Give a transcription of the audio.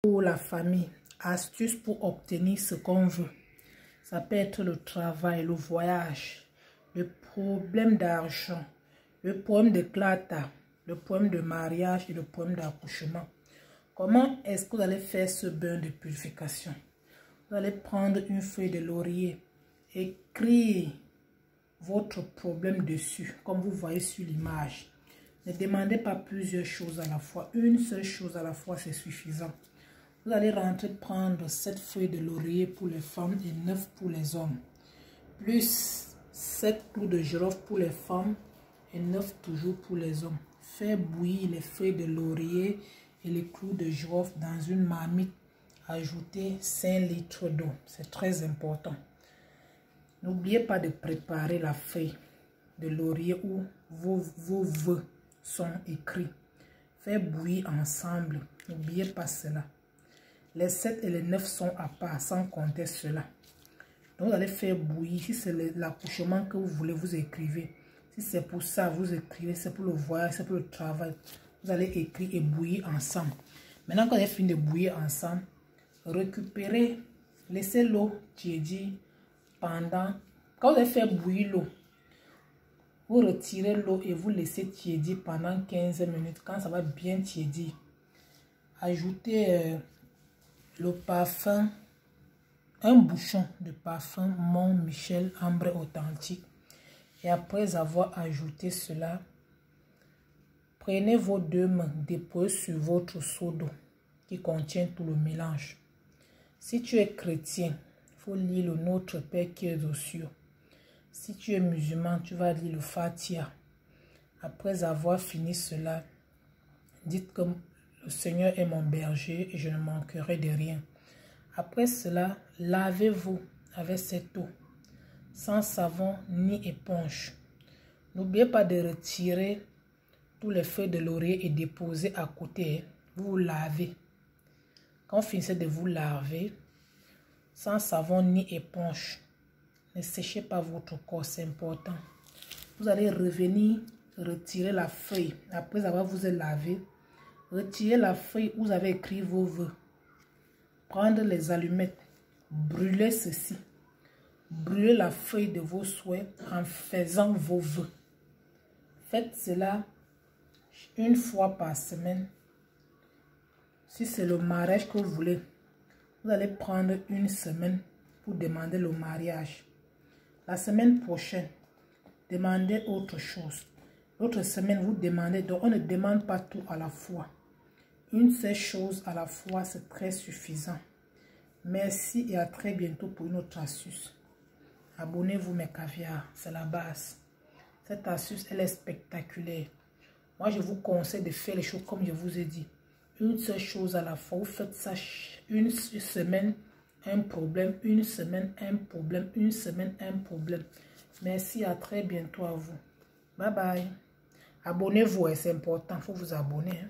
Pour la famille, astuces pour obtenir ce qu'on veut. Ça peut être le travail, le voyage, le problème d'argent, le problème de clata, le problème de mariage et le problème d'accouchement. Comment est-ce que vous allez faire ce bain de purification? Vous allez prendre une feuille de laurier, écrire votre problème dessus, comme vous voyez sur l'image. Ne demandez pas plusieurs choses à la fois. Une seule chose à la fois, c'est suffisant. Vous allez rentrer prendre 7 feuilles de laurier pour les femmes et 9 pour les hommes. Plus 7 clous de girofle pour les femmes et 9 toujours pour les hommes. Faire bouillir les feuilles de laurier et les clous de girofle dans une marmite. Ajoutez 5 litres d'eau. C'est très important. N'oubliez pas de préparer la feuille de laurier où vos vœux sont écrits. Faire bouillir ensemble. N'oubliez pas cela. Les 7 et les 9 sont à part, sans compter cela. Donc, vous allez faire bouillir. Si c'est l'accouchement que vous voulez, vous écrivez. Si c'est pour ça, vous écrivez. C'est pour le voyage, c'est pour le travail. Vous allez écrire et bouillir ensemble. Maintenant, quand vous avez fini de bouillir ensemble, récupérez, laissez l'eau tiédir pendant... Quand vous avez fait bouillir l'eau, vous retirez l'eau et vous laissez tiédir pendant 15 minutes. Quand ça va bien tiédir, ajoutez... le parfum, un bouchon de parfum Mont Michel Ambre Authentique. Et après avoir ajouté cela, prenez vos 2 mains, déposez sur votre seau d'eau qui contient tout le mélange. Si tu es chrétien, il faut lire le Notre Père qui est aux cieux. Si tu es musulman, tu vas lire le Fatiha. Après avoir fini cela, dites que le Seigneur est mon berger et je ne manquerai de rien. Après cela, lavez-vous avec cette eau, sans savon ni éponge. N'oubliez pas de retirer tous les feuilles de laurier et déposer à côté. Vous vous lavez. Quand vous finissez de vous laver, sans savon ni éponge, ne séchez pas votre corps, c'est important. Vous allez revenir retirer la feuille après avoir vous lavé. Retirez la feuille où vous avez écrit vos vœux. Prendre les allumettes. Brûlez ceci. Brûlez la feuille de vos souhaits en faisant vos vœux. Faites cela une fois par semaine. Si c'est le mariage que vous voulez, vous allez prendre une semaine pour demander le mariage. La semaine prochaine, demandez autre chose. L'autre semaine, vous demandez. Donc, on ne demande pas tout à la fois. Une seule chose à la fois, c'est très suffisant. Merci et à très bientôt pour une autre astuce. Abonnez-vous mes caviars, c'est la base. Cette astuce, elle est spectaculaire. Moi, je vous conseille de faire les choses comme je vous ai dit. Une seule chose à la fois. Vous faites ça une semaine, un problème. Une semaine, un problème. Une semaine, un problème. Merci, à très bientôt à vous. Bye bye. Abonnez-vous, c'est important. Il faut vous abonner.